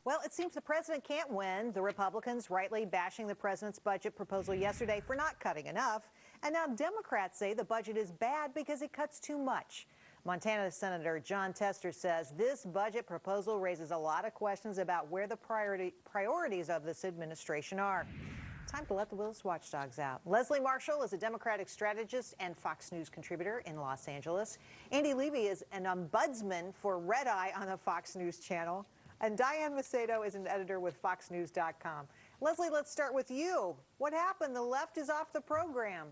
Well, it seems the president can't win. The Republicans rightly bashing the president's budget proposal yesterday for not cutting enough. And now Democrats say the budget is bad because it cuts too much. Montana Senator John Tester says this budget proposal raises a lot of questions about where the priorities of this administration are. Time to let the Willis watchdogs out. Leslie Marshall is a Democratic strategist and Fox News contributor in Los Angeles. Andy Levy is an ombudsman for Red Eye on the Fox News channel. And Diane Macedo is an editor with FoxNews.com. Leslie, let's start with you. What happened? The left is off the program.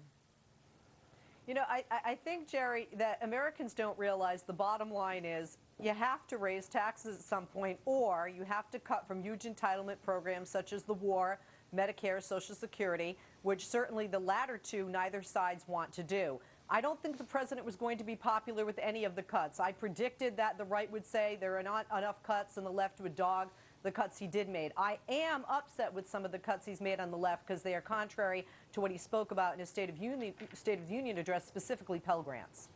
You know, I think, Jerry, that Americans don't realize the bottom line is you have to raise taxes at some point, or you have to cut from huge entitlement programs such as the war, Medicare, Social Security, which certainly the latter two neither sides want to do. I don't think the president was going to be popular with any of the cuts. I predicted that the right would say there are not enough cuts and the left would dog the cuts he did made. I am upset with some of the cuts he's made on the left because they are contrary to what he spoke about in his State of the Union address, specifically Pell Grants.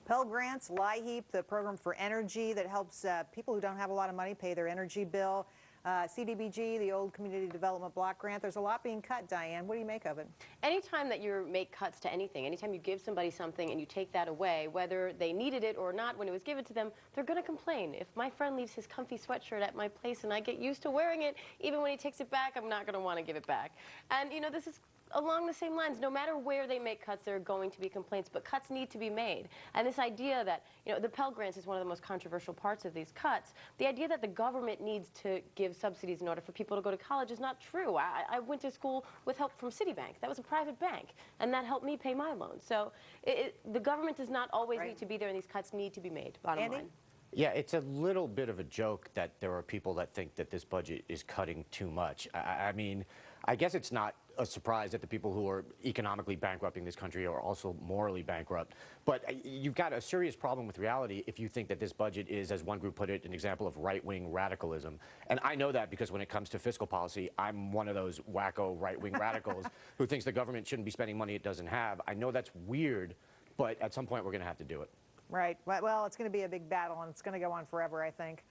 Pell Grants, LIHEAP, the program for energy that helps people who don't have a lot of money pay their energy bill. CDBG, the old Community Development Block Grant. There's a lot being cut, Diane. What do you make of it? Anytime that you make cuts to anything, anytime you give somebody something and you take that away, whether they needed it or not when it was given to them, they're going to complain. If my friend leaves his comfy sweatshirt at my place and I get used to wearing it, even when he takes it back, I'm not going to want to give it back. And, you know, this is along the same lines. No matter where they make cuts, there are going to be complaints, but cuts need to be made. And this idea that, you know, the Pell Grants is one of the most controversial parts of these cuts. The idea that the government needs to give subsidies in order for people to go to college is not true. I went to school with help from Citibank. That was a private bank, and that helped me pay my loan. So the government does not always need to be there, and these cuts need to be made, bottom line. Yeah, it's a little bit of a joke that there are people that think that this budget is cutting too much. I mean, I guess it's not a surprise that the people who are economically bankrupting this country are also morally bankrupt. But you've got a serious problem with reality if you think that this budget is, as one group put it, an example of right-wing radicalism. And I know that because when it comes to fiscal policy, I'm one of those wacko right-wing radicals who thinks the government shouldn't be spending money it doesn't have. I know that's weird, but at some point we're going to have to do it. Right. Well, it's going to be a big battle, and it's going to go on forever, I think.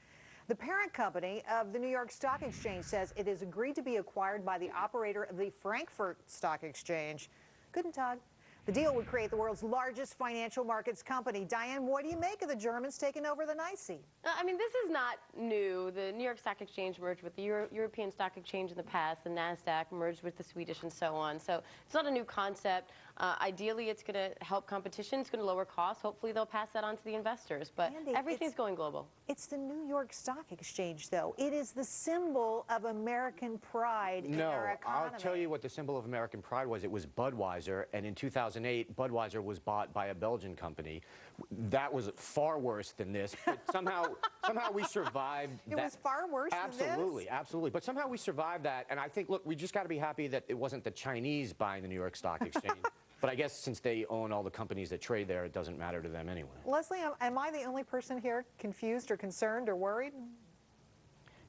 The parent company of the New York Stock Exchange says it has agreed to be acquired by the operator of the Frankfurt Stock Exchange. Guten Tag. The deal would create the world's largest financial markets company. Diane, what do you make of the Germans taking over the NYSE? I mean, this is not new. The New York Stock Exchange merged with the European Stock Exchange in the past. The NASDAQ merged with the Swedish and so on. So it's not a new concept. Ideally, it's going to help competition. It's going to lower costs. Hopefully, they'll pass that on to the investors. But Andy, everything's going global. It's the New York Stock Exchange, though. It is the symbol of American pride in our economy. I'll tell you what the symbol of American pride was. It was Budweiser. And in 2008, Budweiser was bought by a Belgian company. That was far worse than this. But somehow we survived that. It was far worse than this? Absolutely. But somehow we survived that. And I think, look, we just got to be happy that it wasn't the Chinese buying the New York Stock Exchange. But I guess since they own all the companies that trade there, it doesn't matter to them anyway. Leslie, am I the only person here confused or concerned or worried?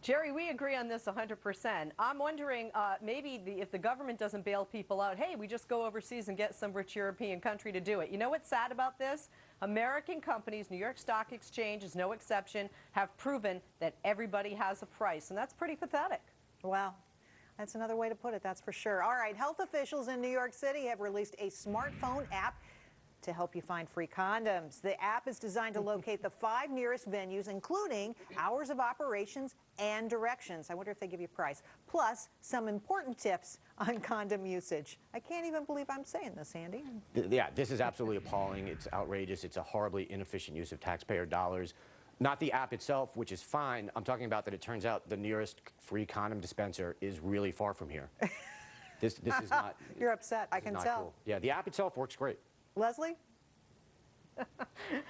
Jerry, we agree on this 100%. I'm wondering, maybe if the government doesn't bail people out, hey, we just go overseas and get some rich European country to do it. You know what's sad about this? American companies, New York Stock Exchange is no exception, have proven that everybody has a price, and that's pretty pathetic. Wow. That's another way to put it, that's for sure. All right, health officials in New York City have released a smartphone app to help you find free condoms. The app is designed to locate the 5 nearest venues, including hours of operations and directions. I wonder if they give you a price. Plus, some important tips on condom usage. I can't even believe I'm saying this, Andy. Yeah, this is absolutely appalling. It's outrageous. It's a horribly inefficient use of taxpayer dollars. Not the app itself, which is fine. I'm talking about that it turns out the nearest free condom dispenser is really far from here. This is not... You're upset, I can tell. Cool. Yeah, the app itself works great. Leslie?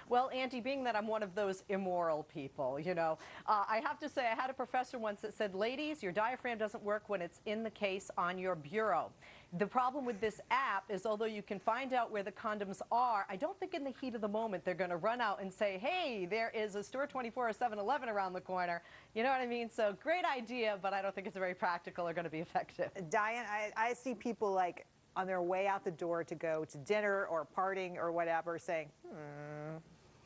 Well, Auntie, being that I'm one of those immoral people, you know, I have to say I had a professor once that said, ladies, your diaphragm doesn't work when it's in the case on your bureau. The problem with this app is although you can find out where the condoms are, I don't think in the heat of the moment they're going to run out and say, hey, there is a Store 24 or 7-Eleven around the corner. You know what I mean? So great idea, but I don't think it's very practical or going to be effective. Diane, I see people like on their way out the door to go to dinner or partying or whatever saying,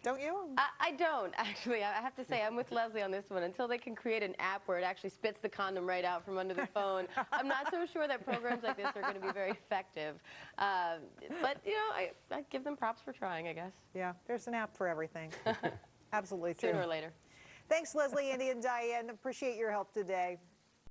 Don't you? I don't, actually. I have to say, I'm with Leslie on this one. Until they can create an app where it actually spits the condom right out from under the phone, I'm not so sure that programs like this are going to be very effective. But, you know, I give them props for trying, I guess. Yeah, there's an app for everything. Absolutely true. Sooner or later. Thanks, Leslie, Andy, and Diane. Appreciate your help today.